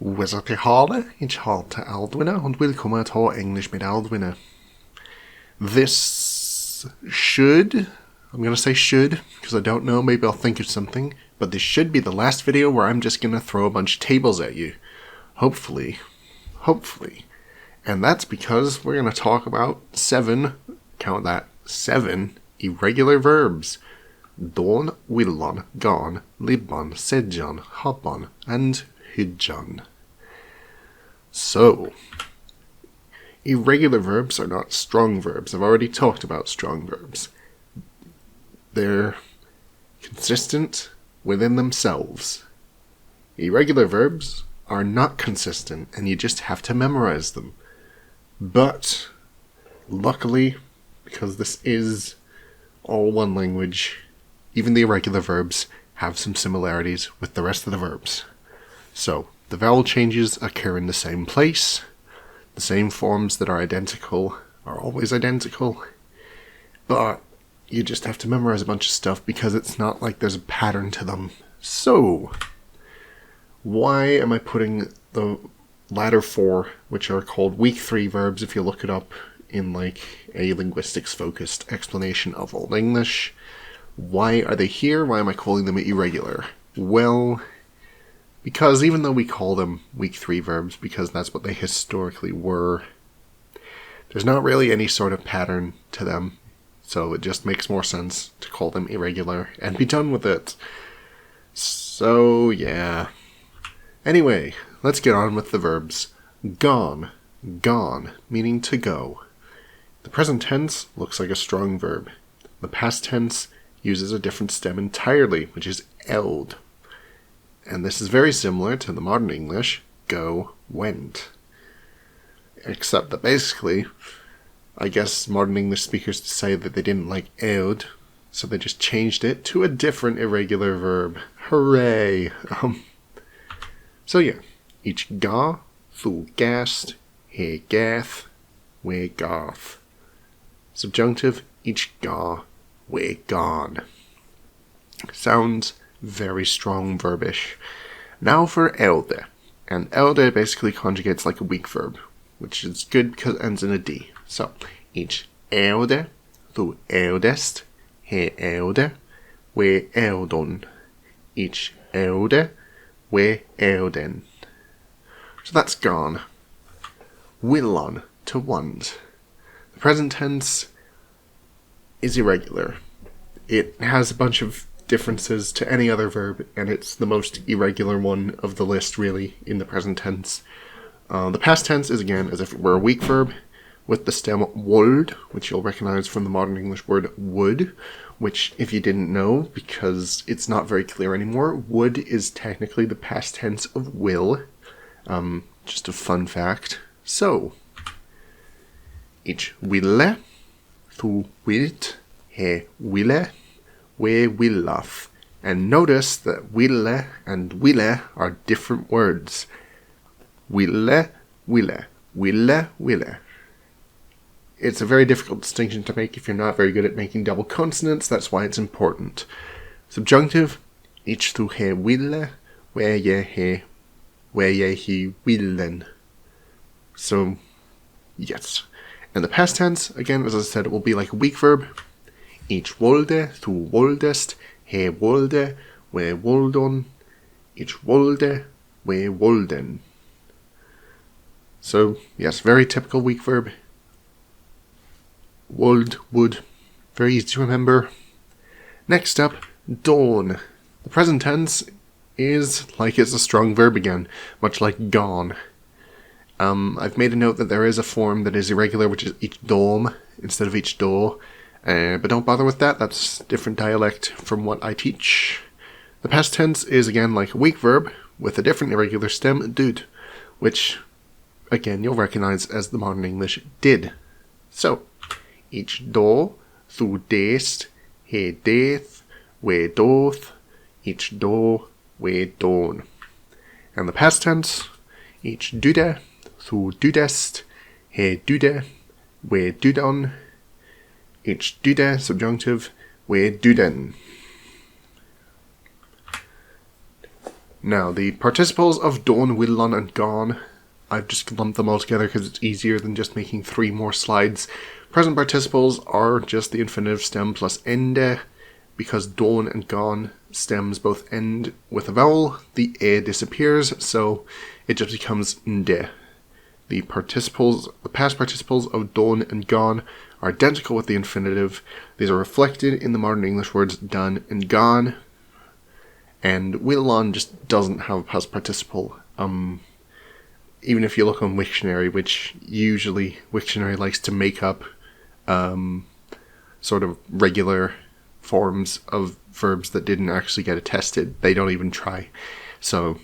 We zitten halen, ich halte Aldwinner und willkommen to English mit Aldwinner. This should, I'm going to say should, because I don't know, maybe I'll think of something, but this should be the last video where I'm just going to throw a bunch of tables at you. Hopefully. And that's because we're going to talk about 7 irregular verbs. Don, willan, gan, libban, secgan, habban, and hycgan. So, irregular verbs are not strong verbs. I've already talked about strong verbs. They're consistent within themselves. Irregular verbs are not consistent, and you just have to memorize them. But, luckily, because this is all one language, even the irregular verbs have some similarities with the rest of the verbs. So, the vowel changes occur in the same place. The same forms that are identical are always identical. But you just have to memorize a bunch of stuff because it's not like there's a pattern to them. So, why am I putting the latter 4, which are called week 3 verbs if you look it up in like a linguistics-focused explanation of Old English? Why are they here? Why am I calling them irregular? Well, because even though we call them week 3 verbs, because that's what they historically were, there's not really any sort of pattern to them, so it just makes more sense to call them irregular and be done with it. So, yeah. Anyway, let's get on with the verbs. Gone, meaning to go. The present tense looks like a strong verb. The past tense uses a different stem entirely, which is eld. And this is very similar to the modern English, go, went. Except that basically, I guess modern English speakers say that they didn't like eld, so they just changed it to a different irregular verb. Hooray! So yeah, each ga, thu gast, he gath, we garth. Subjunctive, each ga, we gone. Sounds very strong verbish. Now for elde. And elde basically conjugates like a weak verb, which is good because it ends in a D. So, each elde, thu eldest, he elde, we eldon. Each elde, we elden. So that's gone. Willan, to want. The present tense is irregular. It has a bunch of differences to any other verb, and it's the most irregular one of the list, really, in the present tense. The past tense is, again, as if it were a weak verb, with the stem wold, which you'll recognize from the modern English word would, which, if you didn't know, because it's not very clear anymore, would is technically the past tense of will. Just a fun fact. So, each wille, thu wilt, he wille, we willath. And notice that wille and wille are different words. Wille, wille, wille, wille. It's a very difficult distinction to make if you're not very good at making double consonants. That's why it's important. Subjunctive, each thu he wille, we ye he willen. So, yes. And the past tense, again, as I said, it will be like a weak verb. Each wolde, thu woldest, he wolde, we woldon, each wolde, we wolden. So, yes, very typical weak verb. Wold, would, very easy to remember. Next up, dawn. The present tense is like it's a strong verb again, much like gone. I've made a note that there is a form that is irregular, which is each dom instead of each do, but don't bother with that. That's different dialect from what I teach. The past tense is again like a weak verb with a different irregular stem, dud, which again you'll recognize as the modern English did. So, each do, thu dest, he deth, we doth, each do, we don. And the past tense, each dude, thu dudest, he dude, we dudon, each dude, subjunctive, we duden. Now, the participles of dawn, willan, and gone, I've just lumped them all together because it's easier than just making 3 more slides. Present participles are just the infinitive stem plus ende. Because dawn and gone stems both end with a vowel, the e disappears, so it just becomes nde. The past participles of dawn and gone are identical with the infinitive. These are reflected in the modern English words done and gone. And willan just doesn't have a past participle. Even if you look on Wiktionary, which usually Wiktionary likes to make up sort of regular forms of verbs that didn't actually get attested. They don't even try. So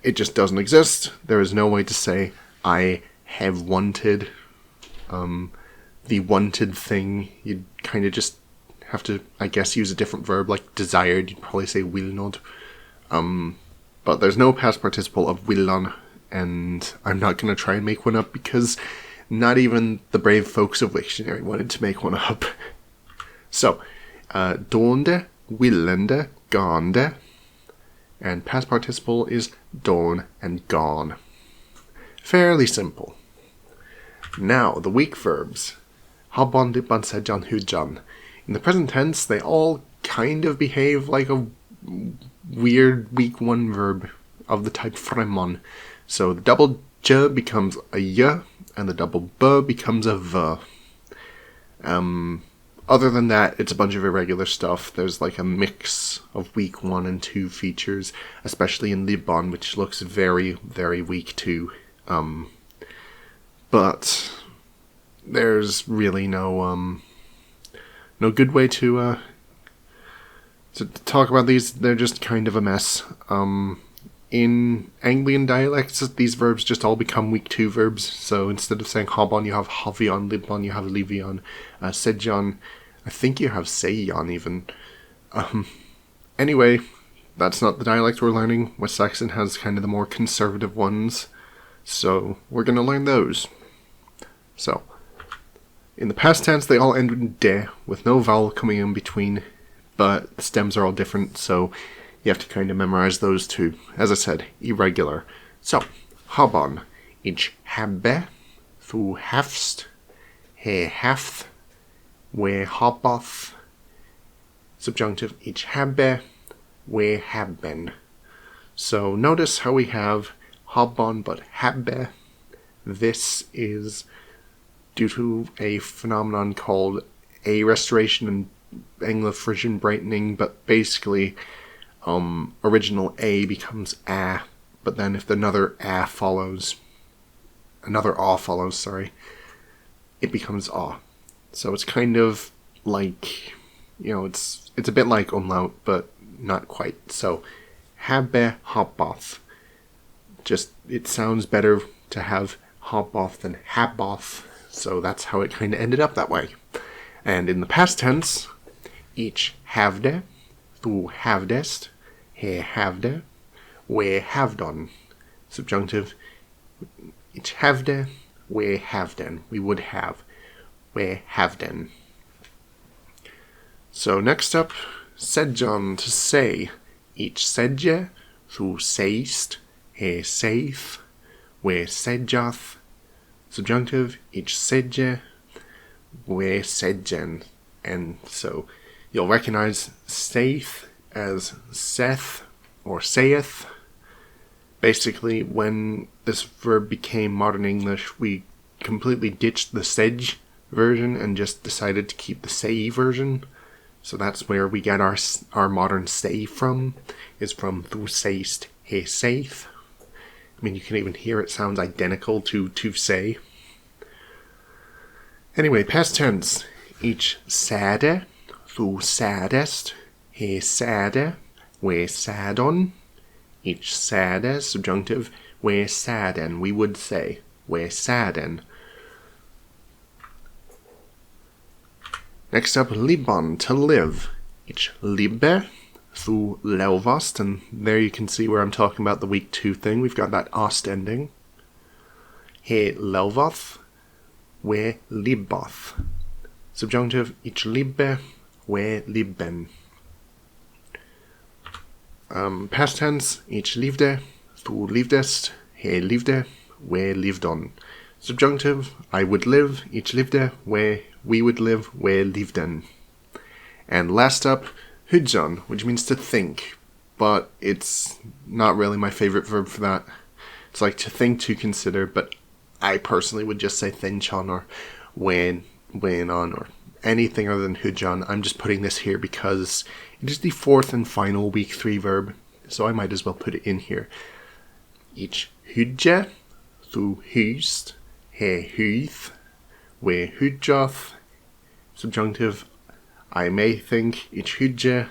it just doesn't exist. There is no way to say, I have wanted. The wanted thing, you'd kind of just have to, I guess, use a different verb, like desired. You'd probably say wilnod. But there's no past participle of willan, and I'm not going to try and make one up because not even the brave folks of Wiktionary wanted to make one up. So, dawnde, willende, gaande, and past participle is dawn and gone. Fairly simple. Now, the weak verbs. Habban, libban, secgan, hycgan. In the present tense, they all kind of behave like a weird weak one verb of the type fremon. So the double j becomes a y, and the double b becomes a v. Other than that, it's a bunch of irregular stuff. There's like a mix of weak 1 and 2 features, especially in libban, which looks very, very weak too. But there's really no good way to talk about these. They're just kind of a mess. In Anglian dialects, these verbs just all become weak 2 verbs. So instead of saying habban, you have havian, libban, you have livian, secgan. I think you have secgan even. Anyway, that's not the dialect we're learning. West Saxon has kind of the more conservative ones. So we're going to learn those. So, in the past tense, they all end in de, with no vowel coming in between. But the stems are all different, so you have to kind of memorize those too. As I said, irregular. So, habban. Ich habe, du hast, he hath, we habeth. Subjunctive, ich habe, we habben. So notice how we have habban but habe. This is due to a phenomenon called a restoration and Anglo-Frisian brightening, but basically original a becomes a, but then if another a follows, it becomes a. So it's kind of like, it's a bit like umlaut, but not quite. So, habe, habboth. Just, it sounds better to have habboth than habboth, so that's how it kind of ended up that way. And in the past tense, ich havde, du havdest, he havde, we havdon. Subjunctive, ich havde, we havden. We would have. We havden. So next up, secgan, to say. Ich sedge, du sayst, he saith, we sedjath. Subjunctive, ich sedge, we sedgen. And so you'll recognize saith as saith or saith. Basically, when this verb became modern English, we completely ditched the sedge version and just decided to keep the say version. So that's where we get our modern say from, is from du sayst, he saith. I mean, you can even hear it sounds identical to say. Anyway, past tense. Ich sade, du sadest, he sade, we sadon. Ich sade, subjunctive, we saden. We would say, we saden. Next up, libban, to live. Ich libbe, du levast, and there you can see where I'm talking about the weak 2 thing. We've got that ost ending. He levath, we libbath. Subjunctive, ich libbe, we libben. Past tense, ich liefde, du liefdest, he liefde, we liefdon. Subjunctive, I would live, ich liefde, we would live, we liefden. And last up, hycgan, which means to think, but it's not really my favorite verb for that. It's like to think, to consider, but I personally would just say thinchan or when on or anything other than hycgan. I'm just putting this here because it is the fourth and final week 3 verb, so I might as well put it in here. Ich hydje, du hyst, he hyth, we hydjoth. Subjunctive, I may think, ich hydje,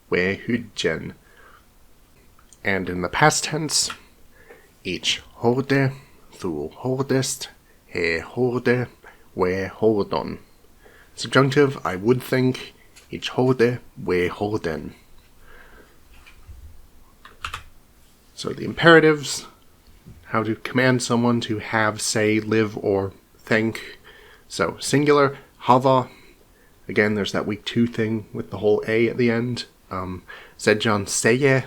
we hydjen. And in the past tense, ich horde, du hordest, he horde, we hordon. Subjunctive, I would think, ich horde, we horden. So the imperatives, how to command someone to have, say, live, or think. So singular, hava. Again, there's that week 2 thing with the whole A at the end. Secgan, seye.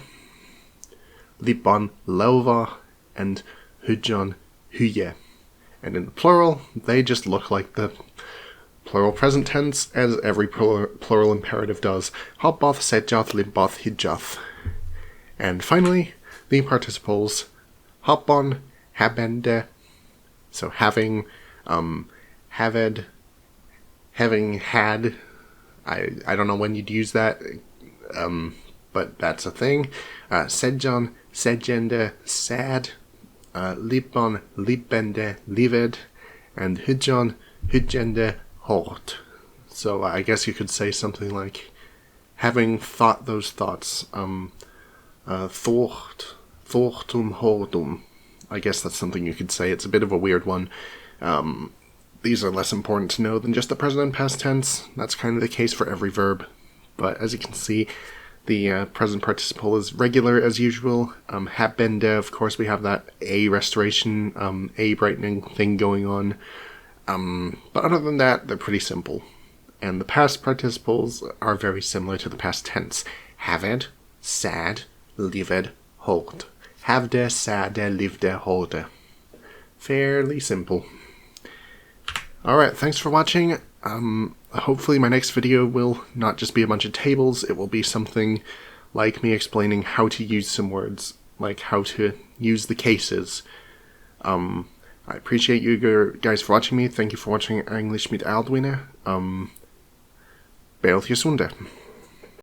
Libban, lova. And hycgan, hyje. And in the plural, they just look like the plural present tense, as every plural imperative does. Habbath, setjath, libbath, hydjath. And finally, the participles, habban, habende. So having, haved, having had. I don't know when you'd use that, but that's a thing. Secgan, secgende, sad. Libban, libbende, lived, and hycgan, hycgende, hort. So I guess you could say something like having thought those thoughts. Thought, thoughtum, hortum. I guess that's something you could say. It's a bit of a weird one. These are less important to know than just the present and past tense. That's kind of the case for every verb. But as you can see, the present participle is regular as usual. Habban, of course, we have that A restoration, A brightening thing going on. But other than that, they're pretty simple. And the past participles are very similar to the past tense. Haved, sad, lived, hold. Havde, sade, livde, holde. Fairly simple. Alright, thanks for watching. Hopefully my next video will not just be a bunch of tables, it will be something like me explaining how to use some words, like how to use the cases. I appreciate you guys for watching me. Thank you for watching English mit Aldwine. Beeld Gesunde.